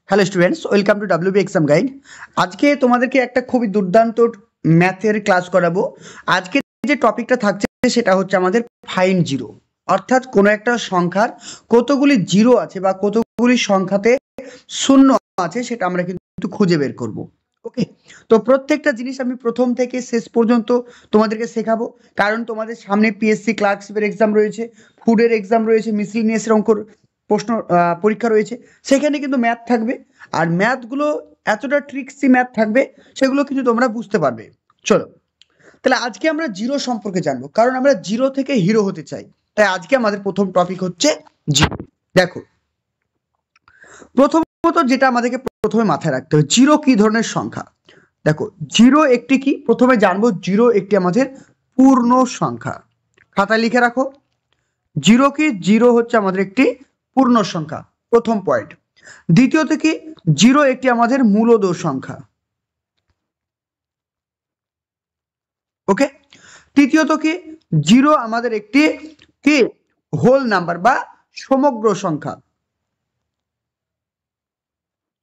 Hello students, welcome to WB exam guide. আজকে তোমাদেরকে একটা খুবই দুর্দান্ত ম্যাথের ক্লাস করাবো। আজকে যে টপিকটা থাকছে সেটা হচ্ছে আমাদের ফাইন্ড জিরো, অর্থাৎ কোনো একটা সংখ্যার কতগুলি জিরো আছে বা কতগুলি সংখ্যাতে শূন্য আছে সেটা আমরা কিন্তু খুঁজে বের করব। ওকে, তো প্রত্যেকটা জিনিস আমি প্রথম থেকে শেষ পর্যন্ত তোমাদেরকে শেখাবো, কারণ তোমাদের সামনে পিএসসি ক্লার্কশিপের এক্সাম রয়েছে, ফুডের এক্সাম রয়েছে, মিসলিনিয়াসের অঙ্কর প্রশ্ন পরীক্ষা রয়েছে, সেখানে কিন্তু ম্যাথ থাকবে। আর ম্যাথগুলো এতটা ট্রিক্সি ম্যাথ থাকবে, সেগুলো কিন্তু তোমরা বুঝতে পারবে। চলো তাহলে আজকে আমরা জিরো সম্পর্কে জানবো, কারণ আমরা জিরো থেকে হিরো হতে চাই। তাই আজকে আমাদের প্রথম টপিক হচ্ছে জিরো। দেখো, প্রথমত যেটা আমাদেরকে প্রথমে মাথায় রাখতে হবে, জিরো কি ধরনের সংখ্যা। দেখো, জিরো একটি কি, প্রথমে জানবো জিরো একটি আমাদের পূর্ণ সংখ্যা। খাতায় লিখে রাখো, জিরো কি, জিরো হচ্ছে আমাদের একটি পূর্ণ সংখ্যা, প্রথম পয়েন্ট। দ্বিতীয়ত কি, জিরো একটি আমাদের মূলদ সংখ্যা। ওকে, তৃতীয়ত কি, জিরো আমাদের একটি কি হোল নাম্বার বা সমগ্র সংখ্যা।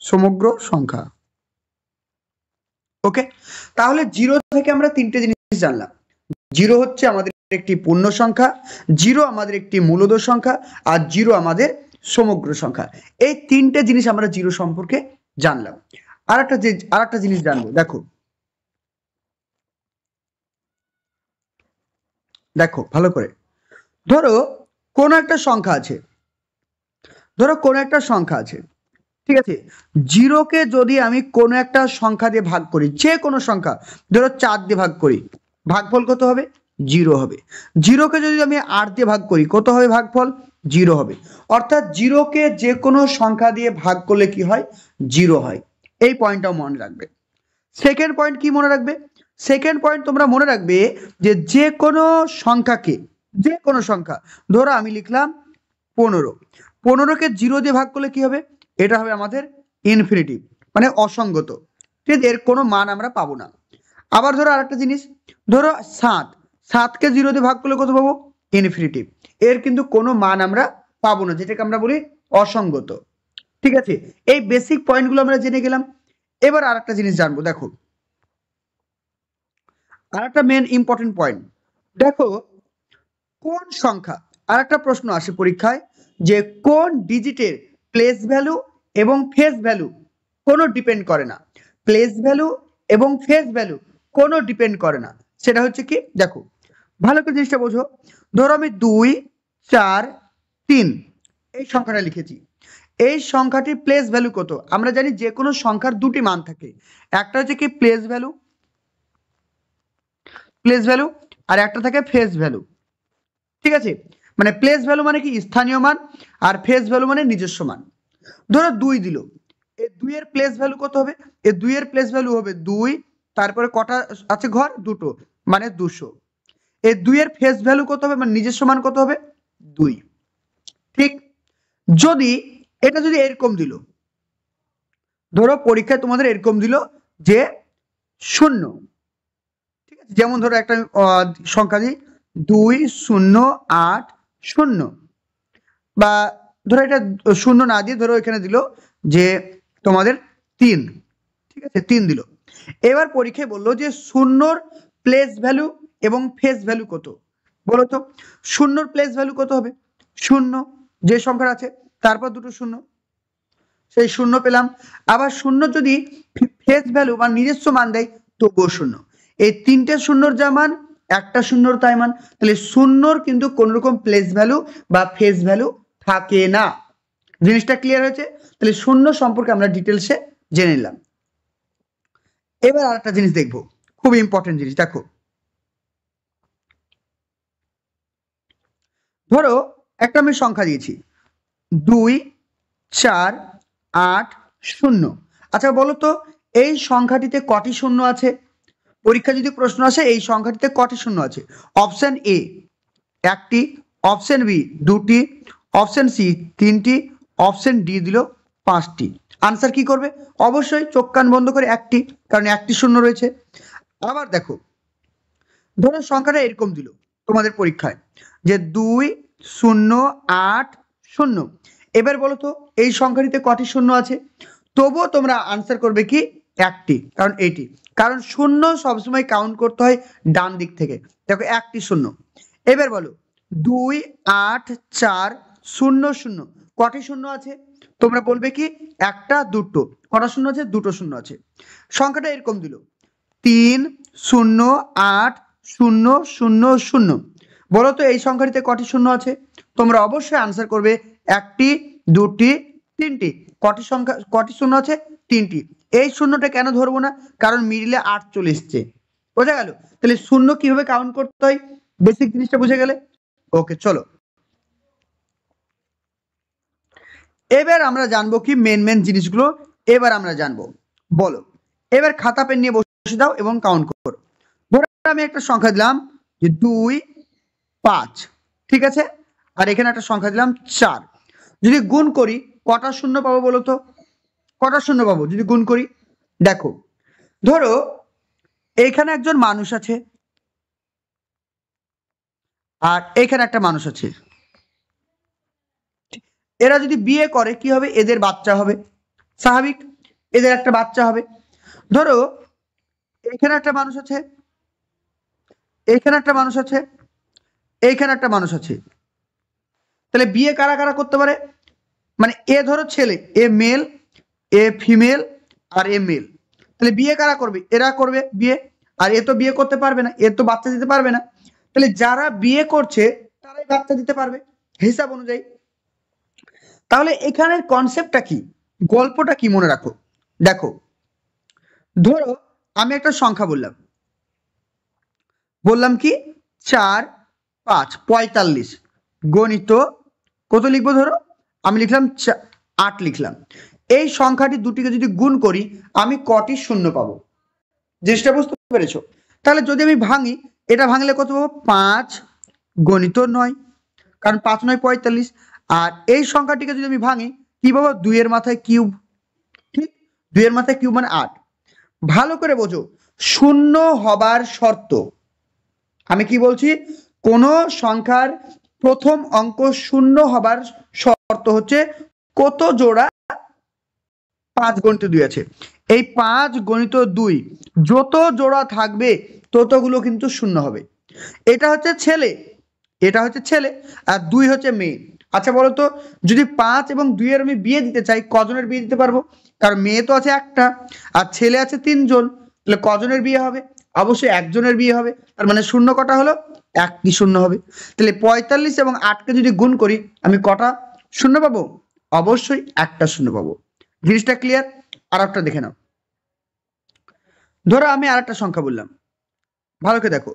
সমগ্র সংখ্যা। ওকে, তাহলে জিরো থেকে আমরা তিনটে জিনিস জানলাম। জিরো হচ্ছে আমাদের একটি পূর্ণ সংখ্যা, জিরো আমাদের একটি মূলদ সংখ্যা, আর জিরো আমাদের সমগ্র সংখ্যা। এই তিনটে জিনিস আমরা জিরো সম্পর্কে জানলাম। আর একটা জিনিস জানবো। দেখো দেখো ভালো করে, ধরো কোন একটা সংখ্যা আছে, ঠিক আছে, জিরোকে যদি আমি কোনো একটা সংখ্যা দিয়ে ভাগ করি, যে কোনো সংখ্যা, ধরো 4 দিয়ে ভাগ করি, ভাগফল কত হবে? জিরো হবে। জিরোকে যদি আমি 8 দিয়ে ভাগ করি, কত হবে ভাগফল? জিরো হবে। অর্থাৎ জিরোকে যে কোনো সংখ্যা দিয়ে ভাগ করলে কি হয়? জিরো হয়। এই পয়েন্টটাও মনে রাখবে। সেকেন্ড পয়েন্ট কি মনে রাখবে? সেকেন্ড পয়েন্ট তোমরা মনে রাখবে যে কোনো সংখ্যাকে, যে কোনো সংখ্যা, ধরো আমি লিখলাম 15, 15কে জিরো দিয়ে ভাগ করলে কি হবে? এটা হবে আমাদের ইনফিনিটিভ, মানে অসঙ্গত, ঠিক আছে, এর কোনো মান আমরা পাবো না। আবার ধরো আরেকটা জিনিস, ধরো 7, 7কে জিরো দিয়ে ভাগ করলে কত পাবো? ইনফিনিটিভ, এর কিন্তু কোনো মান আমরা পাবো না, যেটাকে আমরা বলি অসঙ্গত। ঠিক আছে, এই বেসিক পয়েন্টগুলো আমরা জেনে গেলাম। এবার আরেকটা জিনিস জানবো। দেখো, আরেকটা মেন ইম্পর্টেন্ট পয়েন্ট, দেখো কোন সংখ্যা, আরেকটা প্রশ্ন আসে পরীক্ষায়, যে কোন ডিজিটের প্লেস ভ্যালু এবং ফেস ভ্যালু কোনো ডিপেন্ড করে না। প্লেস ভ্যালু এবং ফেস ভ্যালু কোনো ডিপেন্ড করে না, সেটা হচ্ছে কি? দেখো ভালো করে জিনিসটা বোঝো। ধরো আমি 2, 4, 3 এই সংখ্যাটা লিখেছি, এই সংখ্যাটির প্লেস ভ্যালু কত? আমরা জানি যে কোনো সংখ্যার দুটি মান থাকে, একটা হচ্ছে কি প্লেস ভ্যালু, আর একটা থাকে ফেস ভ্যালু। ঠিক আছে, মানে প্লেস ভ্যালু মানে কি? স্থানীয় মান। আর ফেস ভ্যালু মানে নিজস্ব মান। ধরো 2 দিল, এই 2 এর প্লেস ভ্যালু কত হবে? এই 2 এর প্লেস ভ্যালু হবে 2, তারপরে কটা আছে ঘর? দুটো, মানে 200। এই 2 এর ফেস ভ্যালু কত হবে, মানে নিজস্ব মান কত হবে? 2। ঠিক, যদি এটা যদি এরকম দিল, ধরো পরীক্ষায় তোমাদের এরকম দিল যে 0, ঠিক আছে, যেমন ধরো একটা সংখ্যা দিই 2080, বা ধরো এটা 0 না দিয়ে ধরো এখানে দিল যে তোমাদের 3, ঠিক আছে, 3 দিল। এবার পরীক্ষায় বললো যে 0র প্লেস ভ্যালু এবং ফেস ভ্যালু কত? বলো তো, 0র প্লেস ভ্যালু কত হবে? 0, যে সংখ্যা আছে তারপর দুটো 0, সেই 0 পেলাম। আবার 0 যদি ফেস ভ্যালু বা নিজস্ব মান দেয়, তবুও 0। এই তিনটে 0র যা মান, একটা 0র তাই মান, তাহলে 0র কিন্তু কোন রকম প্লেস ভ্যালু বা ফেস ভ্যালু থাকে না। জিনিসটা ক্লিয়ার হয়েছে? তাহলে 0 সম্পর্কে আমরা ডিটেলসে জেনে নিলাম। এবার আরেকটা জিনিস দেখবো, খুব ইম্পর্টেন্ট জিনিস। দেখো, ধরো একটা আমি সংখ্যা দিয়েছি 2, 4, 8, 0। আচ্ছা বলো তো, এই সংখ্যাটিতে কটি শূন্য আছে? পরীক্ষা যদি প্রশ্ন আসে এই সংখ্যাটিতে কটি শূন্য আছে? অপশন এ 1টি, অপশন বি 2টি, অপশন সি 3টি, অপশন ডি দিল 5টি। আনসার কি করবে? অবশ্যই চোখ কান বন্ধ করে 1টি, কারণ 1টি শূন্য রয়েছে। আবার দেখো, ধরো সংখ্যাটা এরকম দিল তোমাদের পরীক্ষায় যে 2080। এবার বলো তো এই সংখ্যাটিতে কটি শূন্য আছে? তবুও তোমরা আনসার করবে কি একটি, কারণ এইটি, কারণ শূন্য সবসময় কাউন্ট করতে হয় ডান দিক থেকে। দেখো একটি শূন্য। এবার বলো 2 8 4 0 0 কটি শূন্য আছে? তোমরা বলবে কি একটা দুটো। কটা শূন্য আছে? দুটো শূন্য আছে। সংখ্যাটা এরকম দিল 3 0 8 0 0 0। বলো তো এই সংখ্যাটিতে কটি শূন্য আছে? তোমরা অবশ্যই আনসার করবে একটি, দুটি, তিনটি। কটি শূন্য আছে? তিনটি। এই শূন্যটা কেন ধরবো না? কারণ মিডিলে 8 চলে এসছে। বোঝা গেল? তাহলে শূন্য কিভাবে কাউন্ট করতে হয়, বেসিক জিনিসটা বুঝে গেলে। ওকে, চলো এবার আমরা জানবো কি মেন জিনিসগুলো এবার আমরা জানবো। বলো, এবার খাতা পেন নিয়ে বসে দাও এবং কাউন্ট করো। ধরো আমি একটা সংখ্যা দিলাম যে 2 5, ঠিক আছে, আর এখানে একটা সংখ্যা দিলাম 4। যদি গুণ করি কটা শূন্য পাবো বলো তো? কটা শূন্য পাবো যদি গুণ করি? দেখো, ধরো এইখানে একজন মানুষ আছে আর এখানে একটা মানুষ আছে। এরা যদি বিয়ে করে কি হবে? এদের বাচ্চা হবে, স্বাভাবিক, এদের একটা বাচ্চা হবে। ধরো এখানে একটা মানুষ আছে, এইখানে একটা মানুষ আছে, এইখানে একটা মানুষ আছে। তাহলে বিয়ে কারা কারা করতে পারে? মানে এ ধরো ছেলে, এ mail, a female, R A mail. তাহলে বিয়ে কারা করবে? এরা করবে বিয়ে। আর এ তো বিয়ে করতে পারবে না, এর তো বাচ্চা দিতে পারবে না। তাহলে যারা বিয়ে করছে তারাই বাচ্চা দিতে পারবে হিসাব অনুযায়ী। তাহলে এখানের কনসেপ্টটা কি, গল্পটা কি মনে রাখো। দেখো, ধরো আমি একটা সংখ্যা বললাম কি 4 5 45 গণিত কত লিখবো? ধরো আমি লিখলাম 8 লিখলাম। এই সংখ্যাটি দুটিকে যদি গুণ করি আমি কটি শূন্য পাবো? জিনিসটা বুঝতে পেরেছো? তাহলে যদি আমি ভাঙি, এটা ভাঙলে কত পাবো? 5 গণিত 9, কারণ 5 9 45। আর এই সংখ্যাটিকে যদি আমি ভাঙি কি পাবো? 2 এর মাথায় কিউব, ঠিক, 2 এর মাথায় কিউব মানে 8। ভালো করে বোঝো, শূন্য হবার শর্ত, আমি কি বলছি, কোন সংখ্যার প্রথম অঙ্ক শূন্য হবার শর্ত হচ্ছে কত জোড়া 5 গণিত 2 আছে। এই 5 গণিত 2 যত জোড়া থাকবে ততগুলো কিন্তু শূন্য হবে। এটা হচ্ছে ছেলে, এটা হচ্ছে ছেলে, আর 2 হচ্ছে মেয়ে। আচ্ছা বলো তো, যদি 5 এবং 2 এর আমি বিয়ে দিতে চাই, কজনের বিয়ে দিতে পারবো? কারণ মেয়ে তো আছে একটা আর ছেলে আছে 3 জন, তাহলে কজনের বিয়ে হবে? অবশ্যই একজনের বিয়ে হবে। তার মানে শূন্য কটা হলো? একটি শূন্য হবে। তাহলে 45 এবং 8কে যদি গুণ করি আমি কটা শূন্য পাবো? অবশ্যই একটা শূন্য পাবো। জিনিসটা ক্লিয়ার? আর একটা দেখে নাও। ধরো আমি আর একটা সংখ্যা বললাম, ভালো করে দেখো।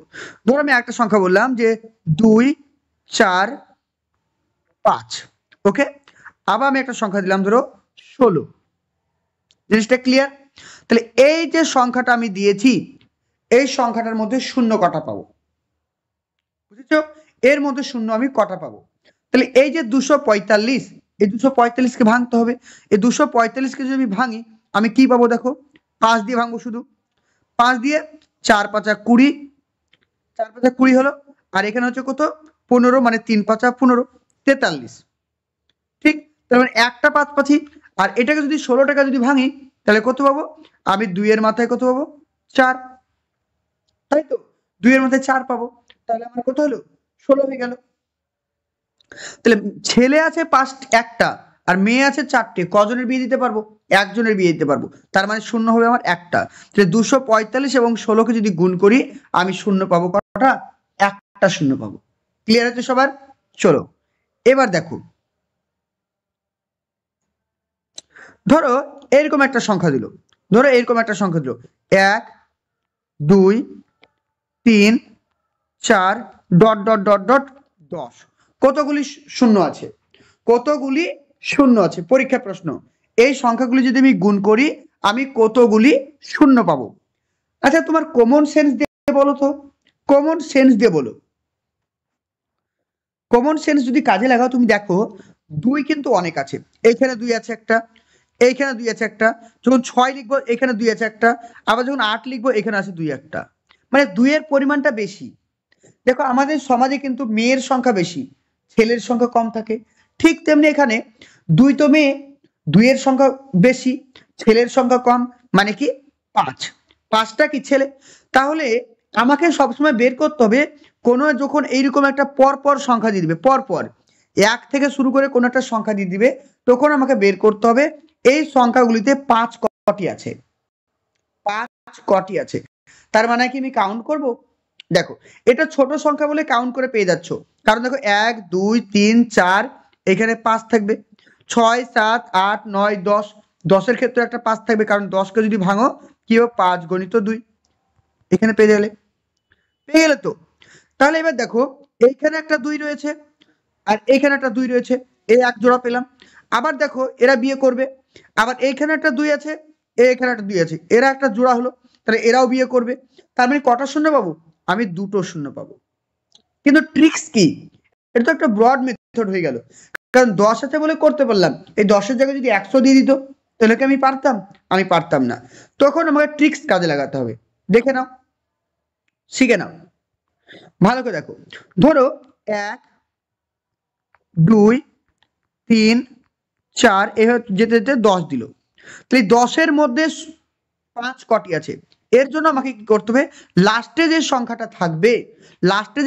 ধরো আমি একটা সংখ্যা বললাম যে 2 4 5, ওকে। আবার আমি একটা সংখ্যা দিলাম ধরো 16। জিনিসটা ক্লিয়ার? তাহলে এই যে সংখ্যাটা আমি দিয়েছি এই সংখ্যাটার মধ্যে শূন্য কটা পাবো? বুঝেছো? এর মধ্যে শূন্য আমি কটা পাবো? তাহলে এই যে 245, এই 245কে ভাঙতে হবে। এই 245কে যদি আমি ভাঙি আমি কি পাবো? দেখো 5 দিয়ে ভাঙবো শুধু। 5 দিয়ে 4 5 20, 4 5 20 হলো। আর এখানে হচ্ছে কত? 15, মানে 3 5 15, 43, ঠিক। তার মানে একটা 5 পাচ্ছি। আর এটাকে যদি 16 টাকা যদি ভাঙি তাহলে কত পাবো? আমি 2 এর মাথায় কত পাবো? 4, তাই তো? 2 এর মাথায় 4 পাবো। তাহলে আমার কত হলো? 16 হয়ে গেল। তাহলে ছেলে আছে একটা আর মেয়ে আছে 4টে, কজনের বিয়ে দিতে পারবো? একজনের বিয়ে দিতে পারবো। তার মানে শূন্য হবে আমার একটা। তাহলে 245 এবং 16কে যদি গুণ করি আমি শূন্য পাবো কটা? একটা শূন্য পাবো। ক্লিয়ার আছে সবার? চলো এবার দেখো, ধরো এরকম একটা সংখ্যা দিল, ধরো এরকম একটা সংখ্যা দিল 1 2 3 4 ডট ডট ডট ডট 10। কতগুলি শূন্য আছে? কতগুলি শূন্য আছে? পরীক্ষা প্রশ্ন। এই সংখ্যাগুলি যদি আমি গুণ করি আমি কতগুলি শূন্য পাবো? আচ্ছা তোমার কমন সেন্স দিয়ে বলো তো, কমন সেন্স দিয়ে বলো। কমন সেন্স যদি কাজে লাগাও তুমি দেখো 2 কিন্তু অনেক আছে, এইখানে 2 আছে একটা, এইখানে 2 আছে একটা। যখন 6 লিখবো এখানে 2 আছে একটা, আবার যখন 8 লিখবো এখানে আছে 2 একটা। মানে 2 এর পরিমাণটা বেশি। দেখো আমাদের সমাজে কিন্তু মেয়ের সংখ্যা বেশি, ছেলের সংখ্যা কম থাকে। ঠিক তেমনি এখানে 2 তো মেয়ে, 2 এর সংখ্যা বেশি, ছেলের সংখ্যা কম মানে কি 5, 5টা কি ছেলে। তাহলে আমাকে সবসময় বের করতে হবে কোনো যখন এইরকম একটা পরপর সংখ্যা দিয়ে দিবে, পরপর 1 থেকে শুরু করে কোনো একটা সংখ্যা দিয়ে দিবে, তখন আমাকে বের করতে হবে এই সংখ্যাগুলিতে 5 কটি আছে, 5 কটি আছে। তার মানে কি আমি কাউন্ট করব? দেখো এটা ছোট সংখ্যা বলে কাউন্ট করে পেয়ে যাচ্ছ, কারণ দেখো 1 2 3 4 এখানে 5 থাকবে, 6 7 8 9 10, 10-এর ক্ষেত্রে একটা 5 থাকবে, কারণ 10কে যদি ভাঙো কি হবে 5 গুণিত 2, এখানে পেয়ে গেলে তো। তাহলে এবার দেখো এইখানে একটা 2 রয়েছে আর এইখানে একটা 2 রয়েছে, এই এক জোড়া পেলাম। আবার দেখো এরা বিয়ে করবে, আবার এইখানে একটা 2 আছে, এইখানে একটা 2 আছে, এরা একটা জোড়া হলো, তাহলে এরাও বিয়ে করবে। তার মানে কটা শূন্য পাবো? আমি দুটো শূন্য পাবো। কিন্তু ট্রিক্স কি? এটা তো একটা ব্রড মেথড হয়ে গেল, কারণ 10 আছে বলে করতে পারলাম। এই 10-এর জায়গায় যদি 100 দিয়ে দিত তাহলে কি আমি পারতাম? আমি পারতাম না। তখন আমাকে ট্রিক্স কাজে লাগাতে হবে। দেখে নাও, শিখে নাও, ভালো করে দেখো। ধরো 1 2 3 4 এভাবে যেতে যেতে 10 দিল, তাহলে 10-এর মধ্যে 5 কটি আছে, এর জন্য আমাকে কি করতে হবে? লাস্টে যে সংখ্যাটা থাকবে, লাস্টে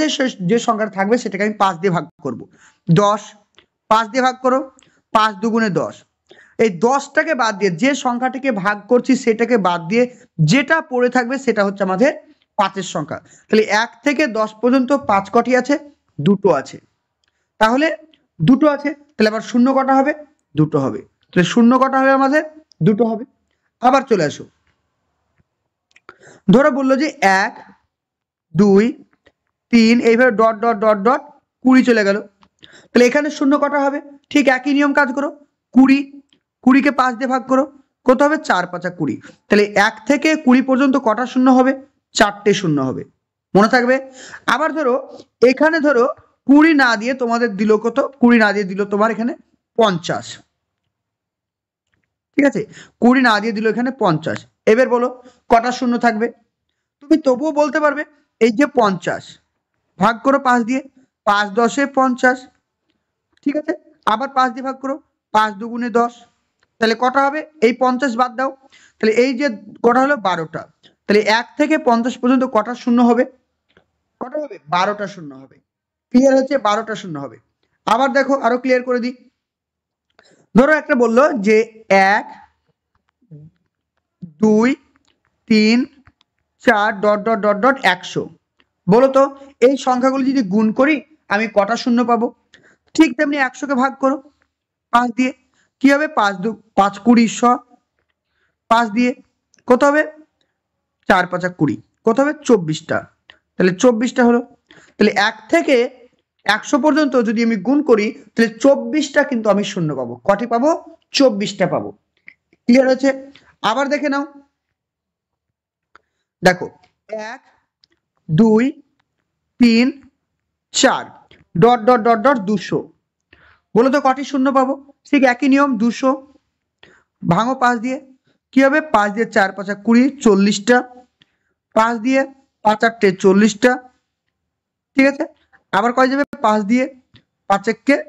যে সংখ্যাটা থাকবে সেটাকে আমি 5 দিয়ে ভাগ করব। 10 5 দিয়ে ভাগ করো, 5 দুগুণে 10। এই 10টাকে বাদ দিয়ে যে সংখ্যাটিকে ভাগ করছি সেটাকে বাদ দিয়ে যেটা পড়ে থাকবে সেটা হচ্ছে আমাদের 5-এর সংখ্যা। তাহলে 1 থেকে 10 পর্যন্ত 5 কটি আছে? দুটো আছে। তাহলে দুটো আছে, তাহলে আবার শূন্য কটা হবে? দুটো হবে। তাহলে শূন্য কটা হবে আমাদের? দুটো হবে। আবার চলে আসো, ধরো বললো যে 1 2 3 এইভাবে ডট ডট ডট ডট 20 চলে গেল, তাহলে এখানে শূন্য কটা হবে? ঠিক একই নিয়ম কাজ করো, 20, 20কে 5 দিয়ে ভাগ করো, কত হবে? 4 5 20। তাহলে 1 থেকে 20 পর্যন্ত কটা শূন্য হবে? 4টে শূন্য হবে, মনে থাকবে। আবার ধরো এখানে ধরো 20 না দিয়ে তোমাদের দিল কত? 20 না দিয়ে দিল তোমার এখানে 50, ঠিক আছে? 20 না দিয়ে দিল এখানে 50। এবার বলো কটা শূন্য থাকবে? তুমি তবুও বলতে পারবে এই যে 50 ভাগ করো 5 দিয়ে, 5 10-এ 50, ঠিক আছে? আবার 5 দিয়ে ভাগ করো, 5 দুগুণে 10, তাহলে কটা হবে? এই 50 বাদ দাও, তাহলে এই যে কটা হলো? 12টা। তাহলে 1 থেকে 50 পর্যন্ত কটা শূন্য হবে? কটা হবে? 12টা শূন্য হবে। ক্লিয়ার হচ্ছে? 12টা শূন্য হবে। আবার দেখো আরো ক্লিয়ার করে দিই, ধরো একটা বললো যে 1 2 3 4 ডট ডট ডট ডট 100। বলো তো এই সংখ্যাগুলো যদি গুণ করি আমি কটা শূন্য পাবো? ঠিক তেমনি 100কে ভাগ করো 5 দিয়ে, কি হবে? 5 2 5 20 100, 5 দিয়ে কত হবে? 4 5 20, কত হবে? 24টা। তাহলে 24টা হলো। তাহলে 1 থেকে 100 পর্যন্ত যদি আমি গুণ করি তাহলে 24টা কিন্তু আমি শূন্য পাবো। কটি পাবো? 24টা পাবো। ক্লিয়ার হচ্ছে? আবার দেখে নাও, দেখো 1 2 3 4 ডট ডট ডট ডট 200। বলো তো কটি শূন্য পাবো? ঠিক একই নিয়ম, 200 ভাঙো 5 দিয়ে, কি হবে? 5 দিয়ে 4 5 20, 40টা। 5 দিয়ে 5 8 40টা, ঠিক আছে? আবার কয় যাবে? 5 দিয়ে 5 1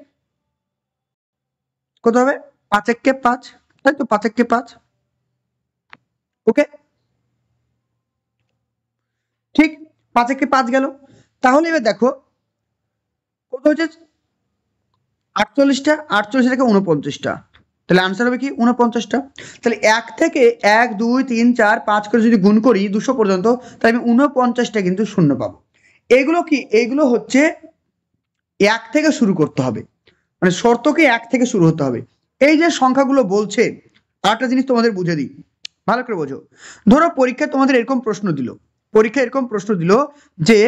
কত হবে? 5 1 5, তাই তো? 5 1 5, ওকে? ঠিক 5 1 5 গেল। তাহলে এবার দেখো কত হচ্ছে? 48টা, 48 থেকে 49টা, তাহলে আনসার হবে কি? 49টা। তাহলে 1 থেকে 1 2 3 4 5 করে যদি গুণ করি 200 পর্যন্ত, তাহলে আমি 49টা কিন্তু শূন্য পাবো। এগুলো কি? এগুলো হচ্ছে 1 থেকে শুরু করতে হবে, মানে শর্তকে 1 থেকে শুরু হতে হবে। এই যে সংখ্যাগুলো বলছে, আরেকটা জিনিস তোমাদের বুঝে দিই, ভালো করে বোঝো। ধরো পরীক্ষায় তোমাদের এরকম প্রশ্ন দিল, পরীক্ষায় এরকম প্রশ্ন দিল যে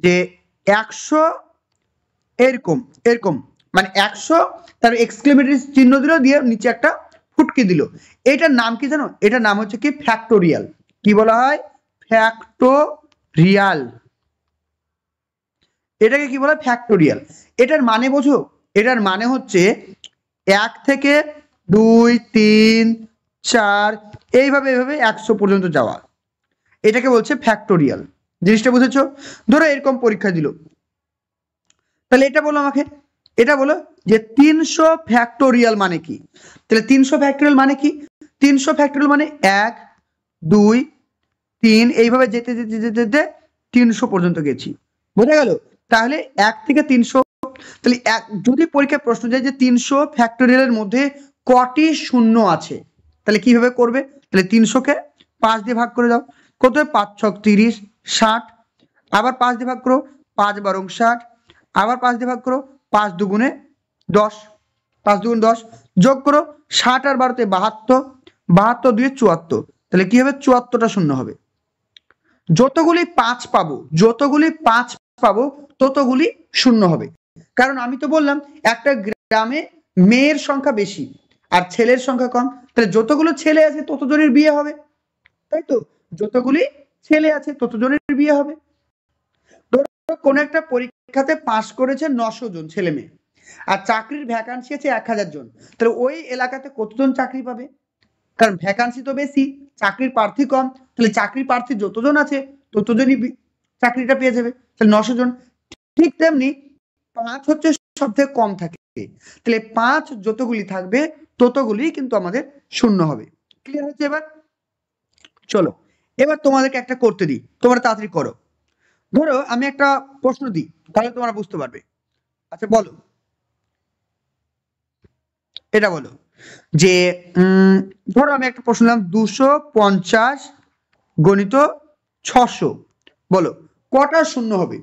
যে 100 এরকম এরকম, মানে 100 তার এক্সক্লেমেটরি চিহ্ন দিল, দিয়ে নিচে একটা ফুটকি দিল। এটার নাম কি জানো? এটার নাম হচ্ছে কি? ফ্যাক্টোরিয়াল। কি বলা হয়? ফ্যাক্টোরিয়াল। এটাকে কি বলা হয়? ফ্যাক্টোরিয়াল। এটার মানে বোঝো? এটার মানে হচ্ছে 1 থেকে 2 3 4 এইভাবে এইভাবে 100 পর্যন্ত যাওয়া, এটাকে বলছে ফ্যাক্টোরিয়াল। জিনিসটা বুঝেছো? ধরো এরকম পরীক্ষা দিল, তাহলে এটা বলো আমাকে, এটা বলো যে 300 ফ্যাক্টোরিয়াল মানে কি। তাহলে 300 ফ্যাক্টোরিয়াল মানে কি, 300 ফ্যাক্টোরিয়াল মানে 1 2 3 এইভাবে যেতে যেতে যেতে যেতে 300 পর্যন্ত গেছি, বোঝা গেল। তাহলে 1 থেকে 300, তাহলে যদি পরীক্ষায় প্রশ্ন যায় যে 300 ফ্যাক্টোরিয়ালের মধ্যে কটি শূন্য আছে, তাহলে কিভাবে করবে, তাহলে 300 কে 5 দিয়ে ভাগ করে দাও, কত 5 ছক 30 60, আবার 5 দিয়ে ভাগ করো 5 বারং 60, আবার 5 দিয়ে ভাগ করো 5 দুগুণে 10, 5 দুগুণ 10, যোগ করো 60 আর 12 তে 72, 72 দুয়ে 74, তাহলে কি হবে 74টা শূন্য হবে। যতগুলি 5 পাবো, যতগুলি 5 পাবো ততগুলি শূন্য হবে, কারণ আমি তো বললাম একটা গ্রামে মেয়ের সংখ্যা বেশি আর ছেলের সংখ্যা কম, তাহলে যতগুলো ছেলে আছে ততজনের বিয়ে হবে, তাই তো, যতগুলি ছেলে আছে ততজনের বিয়ে হবে। কোন একটা পরীক্ষাতে পাস করেছে 900 জন ছেলে মেয়ে আর চাকরির ভ্যাকান্সি আছে 1000 জন, তাহলে ওই এলাকাতে কতজন চাকরি পাবে, কারণ ভ্যাকান্সি তো বেশি, চাকরির প্রার্থী কম, তাহলে চাকরি প্রার্থী যতজন আছে ততজনই চাকরিটা পেয়ে যাবে, তাহলে 900 জন। ঠিক তেমনি 5 হচ্ছে সব থেকে কম থাকে, তাহলে 5 যতগুলি থাকবে ততগুলি কিন্তু আমাদের শূন্য হবে। ক্লিয়ার হচ্ছে এবার? চলো এবার তোমাদেরকে একটা করতে দিই, তোমরা তাড়াতাড়ি করো। ধরো আমি একটা প্রশ্ন দিই, তাহলে তোমরা বুঝতে পারবে। আচ্ছা বলো, এটা বলো যে ধরো আমি একটা প্রশ্ন দিলাম 250 গণিত 600, বলো কটা শূন্য হবে।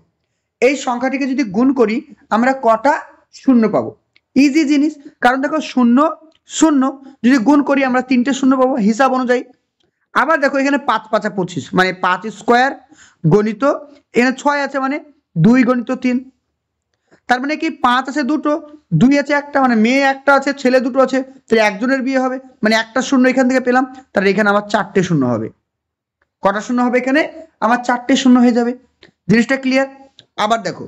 এই সংখ্যাটিকে যদি গুণ করি আমরা কটা শূন্য পাবো, ইজি জিনিস, কারণ দেখো শূন্য শূন্য যদি গুণ করি আমরা 3টে শূন্য পাবো হিসাব অনুযায়ী। আবার দেখো এখানে 5 5 25 মানে 5 স্কোয়ার গণিত, এখানে 6 আছে মানে 2 গণিত 3, তার মানে কি 5 আছে দুটো, 2 আছে একটা, মানে মেয়ে একটা আছে ছেলে দুটো আছে, তাহলে একজনের বিয়ে হবে, মানে একটা শূন্য এখান থেকে পেলাম, তাহলে এখানে আমার 4টে শূন্য হবে। কটা শূন্য হবে এখানে, আমার 4টে শূন্য হয়ে যাবে। জিনিসটা ক্লিয়ার? আবার দেখো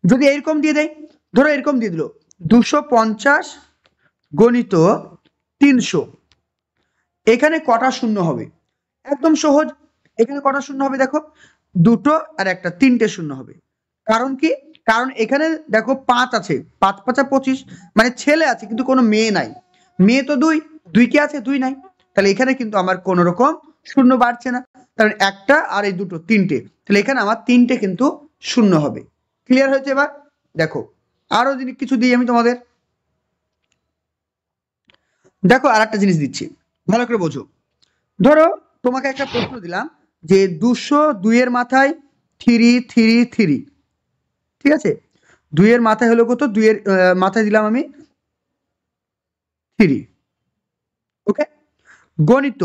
যদি এরকম দিয়ে দেয়, ধরো এরকম দিয়ে দিল 250 গণিত 300, এখানে কটা শূন্য হবে, একদম সহজ, এখানে কটা শূন্য হবে দেখো, দুটো আর একটা, 3টে শূন্য হবে। কারণ কি, কারণ এখানে দেখো 5 আছে, 5 5 25 মানে ছেলে আছে কিন্তু কোনো মেয়ে নাই, মেয়ে তো 2 কি আছে 2 নাই, তাহলে এখানে কিন্তু আমার কোনো রকম শূন্য বাড়ছে না, কারণ একটা আর এই দুটো 3টে, তাহলে এখানে আমার 3টে কিন্তু শূন্য হবে। ক্লিয়ার হয়েছে? এবার দেখো আরো কিছু দিই আমি তোমাদের, দেখো আর একটা জিনিস দিচ্ছি ভালো করে বোঝো। ধরো তোমাকে একটা প্রশ্ন দিলাম যে 202 এর মাথায় 3 3 3, ঠিক আছে, 2 এর মাথায় হলো কত, 2 এর মাথায় দিলাম আমি 3, ওকে। গণিত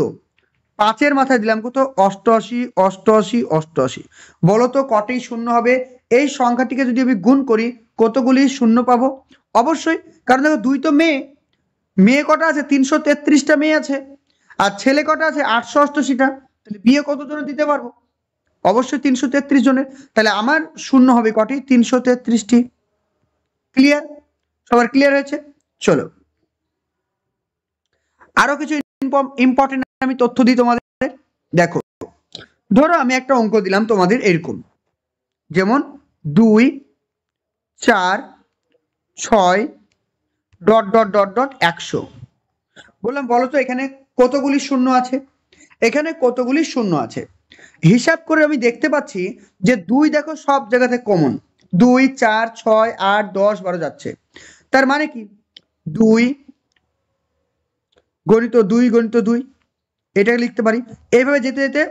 5 এর মাথায় দিলাম কত, 88 88 88, বলো তো কটি শূন্য হবে। এই সংখ্যাটিকে যদি আমি গুণ করি কতগুলি শূন্য পাবো, অবশ্যই, কারণ দেখো 2 তো মেয়ে, মেয়ে কটা আছে 333টা মেয়ে আছে, আর ছেলে কটা আছে 888টা, তাহলে বিয়ে কতজনের দিতে পারবো, অবশ্যই 333 জনের, তাহলে আমার শূন্য হবে কটি, 333টি। ক্লিয়ার? সবার ক্লিয়ার হয়েছে? চলো আরো কিছু ইম্পর্টেন্ট আমি তথ্য দিই তোমাদের। দেখো ধরো আমি একটা অঙ্ক দিলাম তোমাদের এরকম, যেমন 2 4 6 ডট ডট ডট ডট 100, বললাম বলো তো এখানে কতগুলি শূন্য আছে, এখানে কতগুলি শূন্য আছে। হিসাব করে আমি দেখতে পাচ্ছি যে 2 দেখো সব জায়গাতে কমন, 2 4 6 8 10 12 যাচ্ছে, তার মানে কি 2 গণিত 2 গণিত 2, এটাকে লিখতে পারি, এইভাবে যেতে যেতে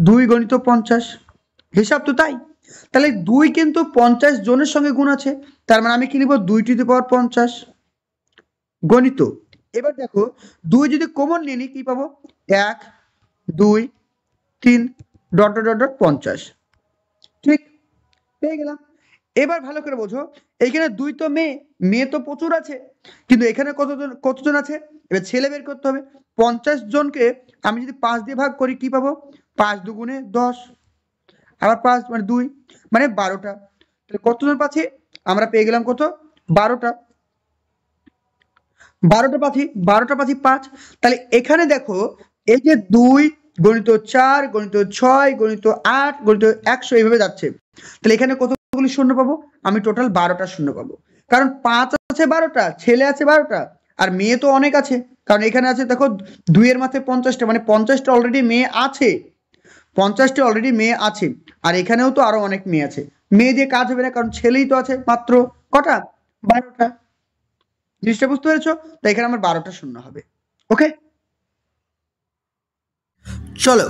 2 গণিত 50, হিসাব তো তাই, তাহলে 2 কিন্তু 50 জনের সঙ্গে গুণ আছে, তার মানে আমি কি লিখবো 2^50 গণিত। এবার দেখো 2 যদি কমন নিয়ে নিই কি পাবো, 1 2 3 ডট ডট ডট ডট 50, ঠিক পেয়ে গেলাম। এবার ভালো করে বোঝো, এইখানে 2 তো মেয়ে, মেয়ে তো প্রচুর আছে, কিন্তু এখানে কতজন আছে, এবার ছেলে বের করতে হবে। 50 জনকে আমি যদি 5 দিয়ে ভাগ করি কি পাবো, 5 দুগুণে 10, আবার 5 মানে 2 মানে 12টা, তাহলে কতজন পাচ্ছি আমরা পেয়ে গেলাম কত, 12টা, 12টা পাচ্ছি, 12টা পাচ্ছি 5, তাহলে এখানে দেখো এই যে 2 গণিত 4 গণিত 6 গণিত 8 গণিত 100 এইভাবে যাচ্ছে, তাহলে এখানে কতগুলি শূন্য পাবো, আমি টোটাল 12টা শূন্য পাবো। কারণ 5 আছে 12টা, ছেলে আছে 12টা, আর মেয়ে তো অনেক আছে। কারণ এখানে আছে দেখো 2 এর মাথায় 50টা, মানে 50টা অলরেডি মেয়ে আছে, 50টা অলরেডি মেয়ে আছে। আর এখানেও তো আরো অনেক মেয়ে আছে, মেয়ে দিয়ে কাজ হবে না, কারণ ছেলেই তো আছে মাত্র কটা, 12টা। জিনিসটা বুঝতে পেরেছো? তাই এখানে আমার 12টা শূন্য হবে। ওকে, চলো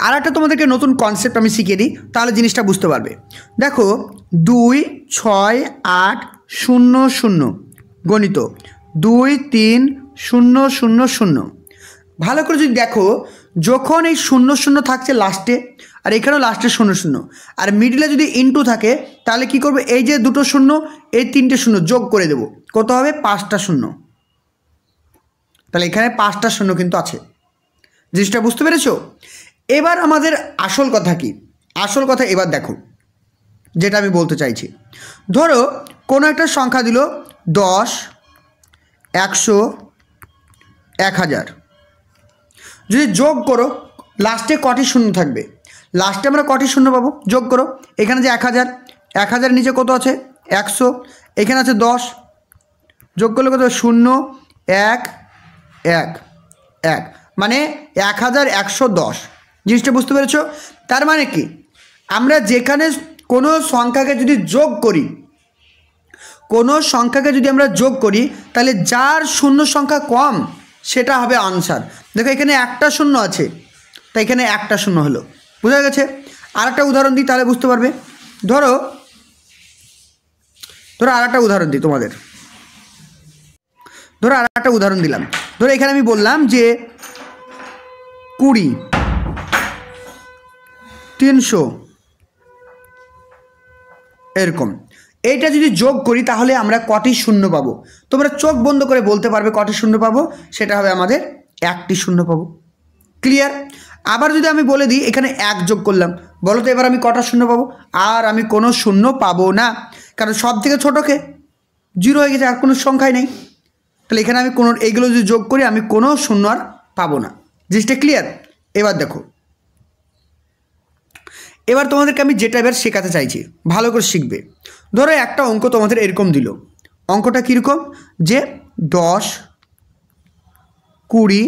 আর একটা তোমাদেরকে নতুন কনসেপ্ট আমি শিখিয়ে দিই, তাহলে জিনিসটা বুঝতে পারবে। দেখো 2 6 8 0 0 গণিত 2 3 0 0 0। ভালো করে যদি দেখো, যখন এই 0 0 থাকছে লাস্টে, আর এখানেও লাস্টে 0 0, আর মিডিলে যদি ইনটু থাকে, তাহলে কি করবে, এই যে দুটো শূন্য, এই 3টে শূন্য যোগ করে দেবো, কত হবে, 5টা শূন্য। তাহলে এখানে 5টা শূন্য কিন্তু আছে। জিনিসটা বুঝতে পেরেছো? এবার আমাদের আসল কথা কি, আসল কথা এবার দেখো, যেটা আমি বলতে চাইছি। ধরো কোনো একটা সংখ্যা দিল 10 100 1000, যদি যোগ করো লাস্টে কটি শূন্য থাকবে, লাস্টে আমরা কটি শূন্য পাবো, যোগ করো। এখানে যে 1000, 1000 নিচে কত আছে, 100, এখানে আছে 10, যোগ করলে কত, 0 1 1 1, মানে 1110। জিনিসটা বুঝতে পেরেছো? তার মানে কি, আমরা যেখানে কোনো সংখ্যাকে যদি যোগ করি, কোনো সংখ্যাকে যদি আমরা যোগ করি, তাহলে যার শূন্য সংখ্যা কম সেটা হবে আনসার। দেখো এখানে একটা শূন্য আছে, তাই এখানে একটা শূন্য হলো, বোঝা গেছে? আর একটা উদাহরণ দিই, তাহলে বুঝতে পারবে। ধরো আর একটা উদাহরণ দিই তোমাদের, ধরো আর একটা উদাহরণ দিলাম। ধরো এখানে আমি বললাম যে 20 300 এরকম, এইটা যদি যোগ করি তাহলে আমরা কটি শূন্য পাবো? তোমরা চোখ বন্ধ করে বলতে পারবে কটি শূন্য পাবো, সেটা হবে আমাদের 1টি শূন্য পাবো। ক্লিয়ার? আবার যদি আমি বলে দিই এখানে 1 যোগ করলাম, বলো তো এবার আমি কটা শূন্য পাবো? আর আমি কোনো শূন্য পাবো না, কারণ সব থেকে ছোটোকে 0 হয়ে গেছে, আর কোনো সংখ্যাই নেই। তাহলে এখানে আমি কোনো, এইগুলো যদি যোগ করি আমি কোনো শূন্য আর পাবো না। জিনিসটা ক্লিয়ার? এবার দেখো, এবার তোমাদেরকে আমি যেটা এবার শেখাতে চাইছি, ভালো করে শিখবে। ধরো একটা অঙ্ক তোমাদের এরকম দিল, অঙ্কটা কীরকম, যে 10 20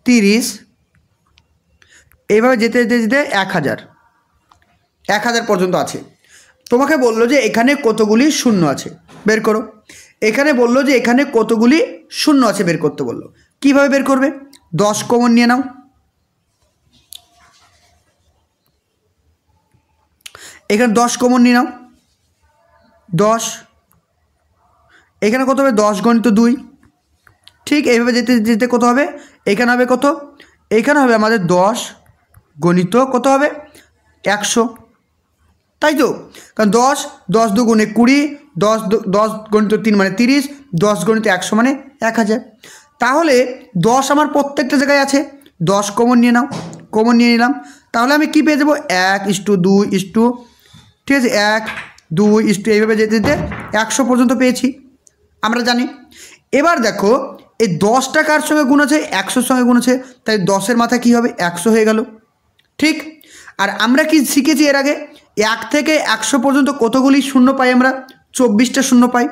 30, এইভাবে যেতে যেতে যেতে 1000 পর্যন্ত আছে। তোমাকে বললো যে এখানে কতগুলি শূন্য আছে, বের করো। এখানে বললো যে এখানে কতগুলি শূন্য আছে বের করতে বললো। কিভাবে বের করবে? 10 কমন নিয়ে নাও, এখানে 10 কমন নিয়ে নাও, 10, এখানে কত হবে, 10 গণিত 2। ঠিক এইভাবে যেতে যেতে কত হবে, এখানে হবে কত, এখানে হবে আমাদের 10 গণিত কত হবে, 100, তাই তো? কারণ 10 10 2 গুণে 20, 10 গণিত 3 মানে 30, 10 গণিত 100 মানে 1000। তাহলে 10 আমার প্রত্যেকটা জায়গায় আছে, 10 কমন নিয়ে নাও, কমন নিয়ে নিলাম। তাহলে আমি কি পেয়ে যাবো, 1:2, ঠিক আছে, 1 2 এইভাবে যেতে যেতে 100 পর্যন্ত পেয়েছি, আমরা জানি। এবার দেখো এই 10টা কার সঙ্গে গুণ আছে, 100-র সঙ্গে গুণ আছে, তাই 10-এর মাথা কী হবে, 100 হয়ে গেল। ঠিক, আর আমরা কি শিখেছি এর আগে, 1 থেকে 100 পর্যন্ত কতগুলি শূন্য পাই আমরা, 24টা শূন্য পাই।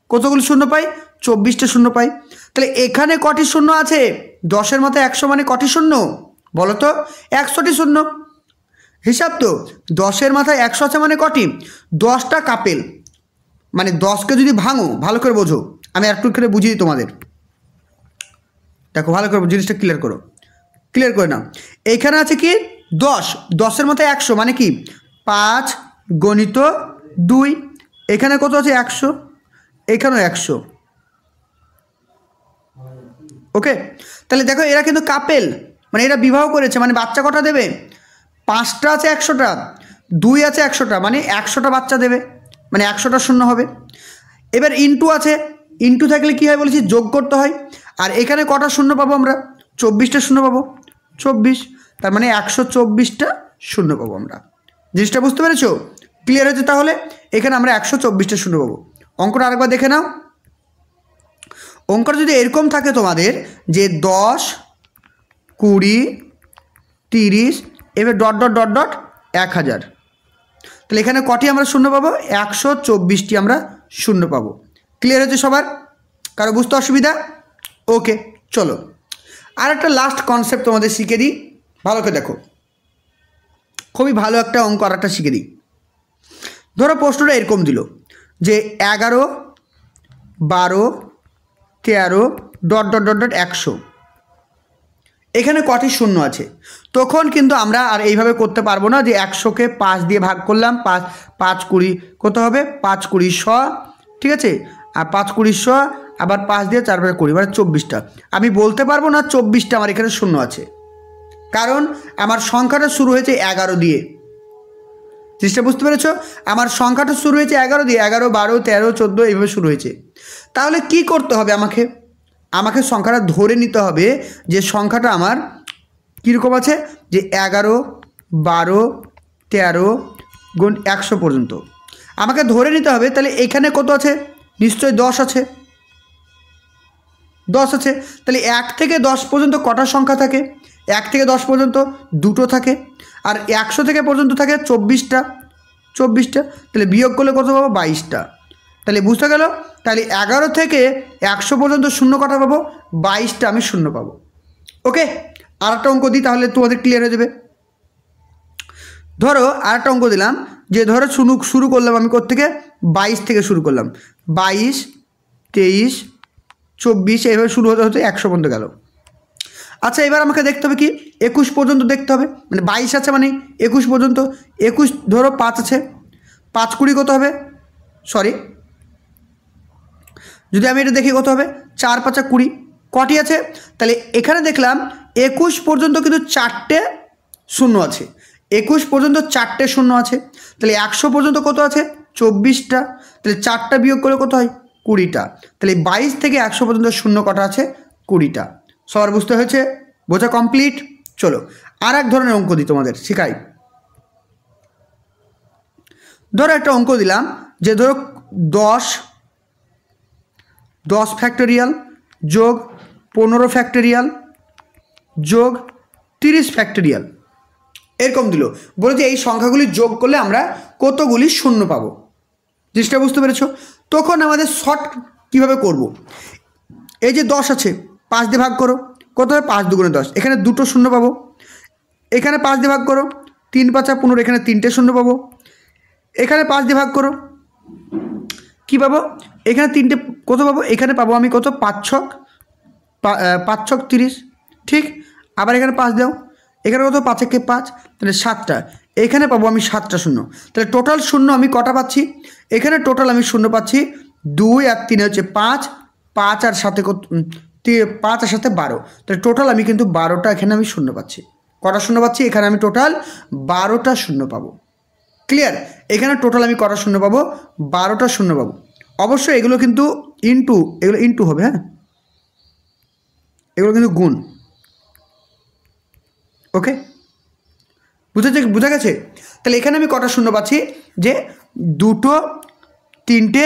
কতগুলি শূন্য পাই, 24টা শূন্য পাই। তাহলে এখানে কটি শূন্য আছে, 10-এর মাথায় 100 মানে কটি শূন্য বলো তো, 100টি শূন্য। হিসাব তো, 10-এর মাথায় 100 আছে মানে কটি, 10টা কাপেল। মানে 10কে যদি ভাঙো, ভালো করে বোঝো, আমি একটু করে বুঝিয়ে দিই তোমাদের, দেখো ভালো করে জিনিসটা ক্লিয়ার করো, ক্লিয়ার করে নাও। এইখানে আছে কি 10, 10-এর মাথায় 100 মানে কি 5 গণিত 2, এখানে কত আছে 100, এখানেও 100। ওকে, তাহলে দেখো এরা কিন্তু কাপেল, মানে এরা বিবাহ করেছে, মানে বাচ্চা কটা দেবে, 5টা আছে 100টা, 2 আছে 100টা, মানে 100টা বাচ্চা দেবে, মানে 100টা শূন্য হবে। এবার ইনটু আছে, ইনটু থাকলে কী হয় বলেছি, যোগ করতে হয়। আর এখানে কটা শূন্য পাবো আমরা, 24টা শূন্য পাবো, 24, তার মানে 124টা শূন্য পাবো আমরা। জিনিসটা বুঝতে পেরেছো? ক্লিয়ার হয়েছে? তাহলে এখানে আমরা 124টা শূন্য পাবো। অঙ্কটা আরেকবার দেখে নাও। অঙ্কটা যদি এরকম থাকে তোমাদের যে 10 20 30, এবার ডট ডট ডট ডট 1000, তাহলে এখানে কটি আমরা শূন্য পাবো? 124টি আমরা শূন্য পাবো। ক্লিয়ার হচ্ছে সবার? কারো বুঝতে অসুবিধা? ওকে, চলো আর একটা লাস্ট কনসেপ্ট তোমাদের শিখে দিই, ভালো করে দেখো। খুবই ভালো একটা অঙ্ক আর একটা শিখে দিই। ধরো প্রশ্নটা এরকম দিল যে 11, 12, 13 ... 100। এখানে কটি শূন্য আছে? তখন কিন্তু আমরা আর এইভাবে করতে পারবো না যে 100কে 5 দিয়ে ভাগ করলাম, 5 5 20 কত হবে? 5 20 100, ঠিক আছে? আর 5 20 100, আবার 5 দিয়ে 4 বার 20, মানে 24টা। আমি বলতে পারবো না 24টা আমার এখানে শূন্য আছে, কারণ আমার সংখ্যাটা শুরু হয়েছে 11 দিয়ে। জিনিসটা বুঝতে পেরেছো? আমার সংখ্যাটা শুরু হয়েছে 11 দিয়ে, 11, 12, 13, 14 এইভাবে শুরু হয়েছে। তাহলে কি করতে হবে? আমাকে সংখ্যাটা ধরে নিতে হবে যে সংখ্যাটা আমার কীরকম আছে, যে 11, 12, 13 গুণ 100 পর্যন্ত আমাকে ধরে নিতে হবে। তাহলে এখানে কত আছে? নিশ্চয়ই 10 আছে, 10 আছে। তাহলে 1 থেকে 10 পর্যন্ত কটা সংখ্যা থাকে? 1 থেকে 10 পর্যন্ত দুটো থাকে, আর 100 থেকে পর্যন্ত থাকে 24টা। তাহলে বিয়োগ করলে কত পাবো? 22টা। তাহলে বুঝতে গেল? তাহলে 11 থেকে 100 পর্যন্ত শূন্য কটা পাবো? 22টা আমি শূন্য পাবো। ওকে, আর একটা অঙ্ক দিই, তাহলে তোমাদের ক্লিয়ার হয়ে যাবে। ধরো আর একটা অঙ্ক দিলাম যে ধরো শুরু করলাম আমি কোত্থেকে? 22 থেকে শুরু করলাম, 22, 23, 24 এইভাবে শুরু হতে হতে 100 পর্যন্ত গেল। আচ্ছা, এবার আমাকে দেখতে হবে কি? 21 পর্যন্ত দেখতে হবে, মানে 22 আছে মানে 21 পর্যন্ত। 21 ধরো 5 আছে, 5 20 কত হবে? সরি, যদি আমি এটা দেখি কত হবে? 4 5 20। কটি আছে? তাহলে এখানে দেখলাম 21 পর্যন্ত কিন্তু 4টে শূন্য আছে, 21 পর্যন্ত 4টে শূন্য আছে। তাহলে 100 পর্যন্ত কত আছে? 24টা। তাহলে 4টা বিয়োগ করে কত হয়? 20টা। তাহলে 22 থেকে 100 পর্যন্ত শূন্য কটা আছে? 20টা। সবার বুঝতে হয়েছে? বোঝা কমপ্লিট? চলো আর এক ধরনের অঙ্ক দিই, তোমাদের শেখাই। ধরো একটা অঙ্ক দিলাম যে ধরো 10 ফ্যাক্টোরিয়াল যোগ 15 ফ্যাক্টোরিয়াল যোগ 30 ফ্যাক্টোরিয়াল এরকম দিল। বলে যে এই সংখ্যাগুলি যোগ করলে আমরা কতগুলি শূন্য পাবো। জিনিসটা বুঝতে পেরেছো? তখন আমাদের শর্ট কীভাবে করব? এই যে 10 আছে, 5 দিয়ে ভাগ করো, কত হবে? 5 2 10, এখানে দুটো শূন্য পাবো। এখানে 5 দিয়ে ভাগ করো, 3 5 15, এখানে 3টে শূন্য পাবো। এখানে 5 দিয়ে ভাগ করো, কী পাবো? এখানে 3টে কত পাবো? এখানে পাবো আমি কত? 5 ছক 30, ঠিক। আবার এখানে 5 দাও, এখানে কত? 5 একে 5, তাহলে 7টা। এখানে পাবো আমি 7টা শূন্য। তাহলে টোটাল শূন্য আমি কটা পাচ্ছি? এখানে টোটাল আমি শূন্য পাচ্ছি 2 আর 3 হচ্ছে 5, 5 আর 7 কত? 5 আর 7 12। তাহলে টোটাল আমি কিন্তু 12টা এখানে আমি শূন্য পাচ্ছি। কটা শূন্য পাচ্ছি? এখানে আমি টোটাল 12টা শূন্য পাবো। ক্লিয়ার? এখানে টোটাল আমি কটা শূন্য পাবো? 12টা শূন্য পাবো। অবশ্যই এগুলো কিন্তু ইন্টু হবে, হ্যাঁ, এগুলো কিন্তু গুণ। ওকে, বোঝা গেছে? তাহলে এখানে আমি কটা শূন্য পাচ্ছি? যে 2, 3টে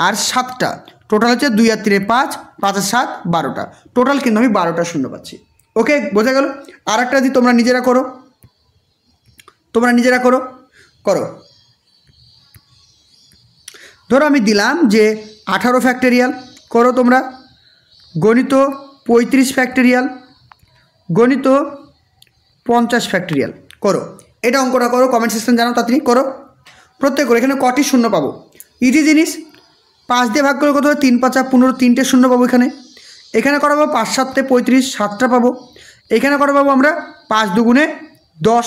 আর 7টা, টোটাল হচ্ছে 2 আর 3 5, 5 আর 7 12টা। টোটাল কিন্তু আমি 12টা শূন্য পাচ্ছি। ওকে, বোঝা গেল? আর একটা যদি তোমরা নিজেরা করো। ধরো আমি দিলাম যে 18 ফ্যাক্টোরিয়াল করো তোমরা, গণিত 35 ফ্যাক্টোরিয়াল, গণিত 50 ফ্যাক্টোরিয়াল করো। এটা অঙ্কটা করো, কমেন্ট সেকশন জানাও, তাড়াতাড়ি করো প্রত্যেক করে। এখানে কটি শূন্য পাবো? ইজি জিনিস। 5 দিয়ে ভাগ করে কত হবে? 3 5 15, 3টে শূন্য পাবো এখানে। এখানে করা পাবো 5 7 35, 7টা পাবো। এখানে করা পাবো আমরা 5 2 10,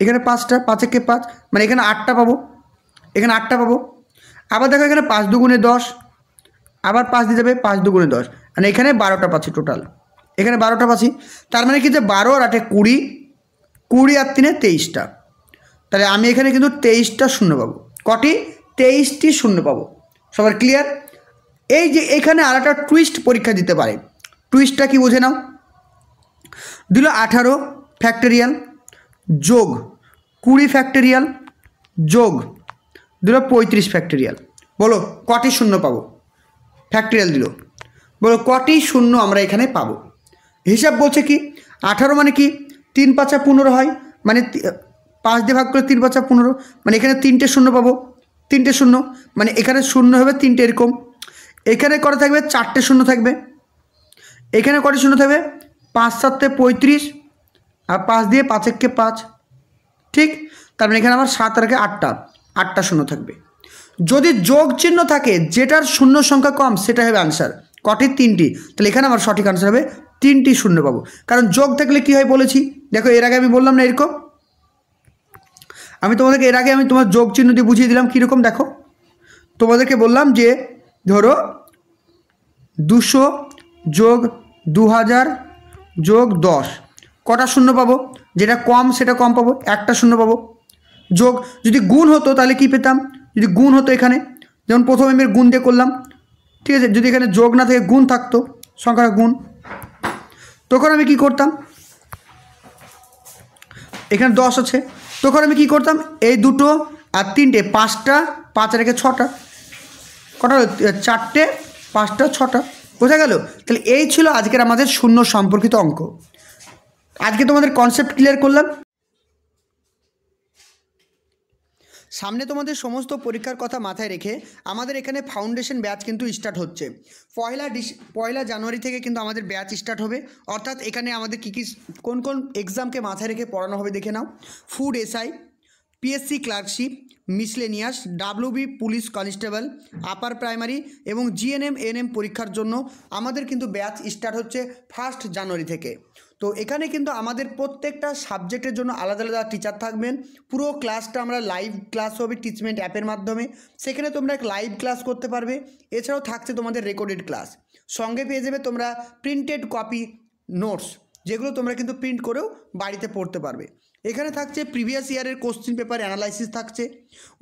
এখানে 5টা, 5 একে 5, মানে এখানে 8টা পাবো, এখানে 8টা পাবো। আবার দেখো এখানে 5 2 10, আবার 5 দিয়ে যাবে, 5 2 10, মানে এখানে 12টা পাচ্ছি টোটাল। এখানে 12টা পাচ্ছি, তার মানে কি যে 12 আর 8 20, 20 আর 3 23টা। তাহলে আমি এখানে কিন্তু 23টা শূন্য পাবো। কটি? 23টি শূন্য পাবো। সবার ক্লিয়ার? এই যে এখানে আর একটা টুইস্ট পরীক্ষা দিতে পারে। টুইস্টটা কি বুঝে নাও। দিল 18 ফ্যাক্টোরিয়াল যোগ 20 ফ্যাক্টোরিয়াল যোগ দিল 35 ফ্যাক্টোরিয়াল। বলো কটি শূন্য পাবো? ফ্যাক্টোরিয়াল দিল, বলো কটি শূন্য আমরা এখানে পাবো? হিসাব বলছে কি 18 মানে কি 3 5 15 হয়, মানে 5 দিয়ে ভাগ করে 3 × 5 = 15, মানে এখানে 3টে শূন্য পাবো, 3টে শূন্য, মানে এখানে শূন্য হবে 3টে এরকম, এখানে কটা থাকবে 4টে শূন্য থাকবে, এখানে কটা শূন্য থাকবে 5 × 7 = 35, আর 5 দিয়ে 5 × 1 = 5, ঠিক। তার মানে এখানে আবার 7 আর 8টা শূন্য থাকবে। যদি যোগ চিহ্ন থাকে যেটার শূন্য সংখ্যা কম সেটা হবে আনসার, কটি 3টি, তাহলে এখানে আমার সঠিক আনসার হবে 3টি শূন্য পাবো, কারণ যোগ থাকলে কি হয় বলেছি, দেখো এর আগে আমি বললাম না এরকম, আমি তোমাদেরকে এর আগে আমি তোমার যোগ চিহ্ন দিয়ে বুঝিয়ে দিলাম কীরকম। দেখো তোমাদেরকে বললাম যে ধরো 200 যোগ 2000 যোগ 10, কটা শূন্য পাবো, যেটা কম সেটা কম পাবো, একটা শূন্য পাবো। যোগ যদি গুণ হতো তাহলে কি পেতাম, যদি গুণ হতো এখানে, যেমন প্রথমে আমি গুণ দিয়ে করলাম, ঠিক আছে, যদি এখানে যোগ না থেকে গুণ থাকতো, সংখ্যাটা গুণ, তখন আমি কি করতাম, এখানে 10 আছে, তখন আমি কি করতাম, এই দুটো আর 3টে, 5টা, 5 আর 1 = 6টা, কটা 4টে, 5টা, 6টা, বোঝা গেল। তাহলে এই ছিল আজকের আমাদের শূন্য সম্পর্কিত অঙ্ক। আজকে তোমাদের কনসেপ্ট ক্লিয়ার করলাম। সামনে তোমাদের সমস্ত পরীক্ষার কথা মাথায় রেখে আমাদের এখানে ফাউন্ডেশন ব্যাচ কিন্তু স্টার্ট হচ্ছে। 1 জানুয়ারি থেকে কিন্তু আমাদের ব্যাচ স্টার্ট হবে, অর্থাৎ এখানে আমাদের কোন কোন এক্সামকে মাথায় রেখে পড়ানো হবে দেখে নাও। Food SI, PSC clerkship, miscellaneous, WB police constable, upper primary এবং জিএনএম এএনএম পরীক্ষার জন্য আমাদের কিন্তু ব্যাচ স্টার্ট হচ্ছে 1 জানুয়ারি থেকে। তো এখানে কিন্তু আমাদের প্রত্যেকটা সাবজেক্টের জন্য আলাদা আলাদা টিচার থাকবেন। পুরো ক্লাসটা আমরা লাইভ ক্লাস হবে টিচমেন্ট অ্যাপের মাধ্যমে, সেখানে তোমরা লাইভ ক্লাস করতে পারবে। এছাড়াও থাকছে তোমাদের রেকর্ডেড ক্লাস, সঙ্গে পেয়ে যাবে তোমরা প্রিন্টেড কপি নোটস, যেগুলো তোমরা কিন্তু প্রিন্ট করেও বাড়িতে পড়তে পারবে। এখানে থাকছে প্রিভিয়াস ইয়ারের কোশ্চেন পেপার অ্যানালাইসিস, থাকছে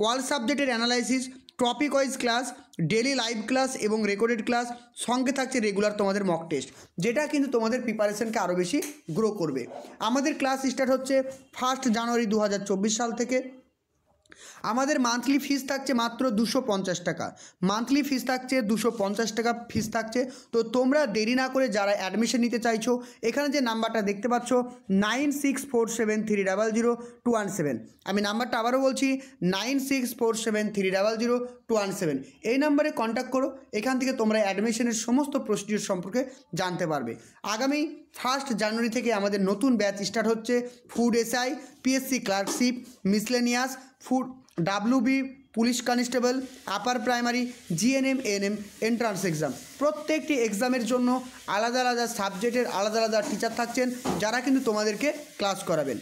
অল সাবজেক্টের analysis, topic wise class, daily live class এবং রেকর্ডেড ক্লাস, সঙ্গে থাকছে রেগুলার তোমাদের মক টেস্ট, যেটা কিন্তু তোমাদের প্রিপারেশনকে আরও বেশি গ্রো করবে। আমাদের ক্লাস স্টার্ট হচ্ছে 1 জানুয়ারি 2024 সাল থেকে। আমাদের মান্থলি ফিস থাকছে মাত্র 250 টাকা, মান্থলি ফিস থাকছে 250 টাকা ফিস থাকছে। তো তোমরা দেরি না করে যারা অ্যাডমিশন নিতে চাইছো, এখানে যে নাম্বারটা দেখতে পাচ্ছ 9647300217, আমি নাম্বারটা আবারও বলছি 9647300217, এই নাম্বারে কন্ট্যাক্ট করো। এখান থেকে তোমরা অ্যাডমিশনের সমস্ত প্রসিডিউর সম্পর্কে জানতে পারবে। আগামী 1 জানুয়ারি থেকে আমাদের নতুন ব্যাচ স্টার্ট হচ্ছে food SI, PSC clerkship, miscellaneous, food WB police constable, upper primary, GNM ANM entrance exam. প্রত্যেকটি এক্সামের জন্য আলাদা আলাদা সাবজেক্টের আলাদা আলাদা টিচার থাকছেন, যারা কিন্তু তোমাদেরকে ক্লাস করাবেন।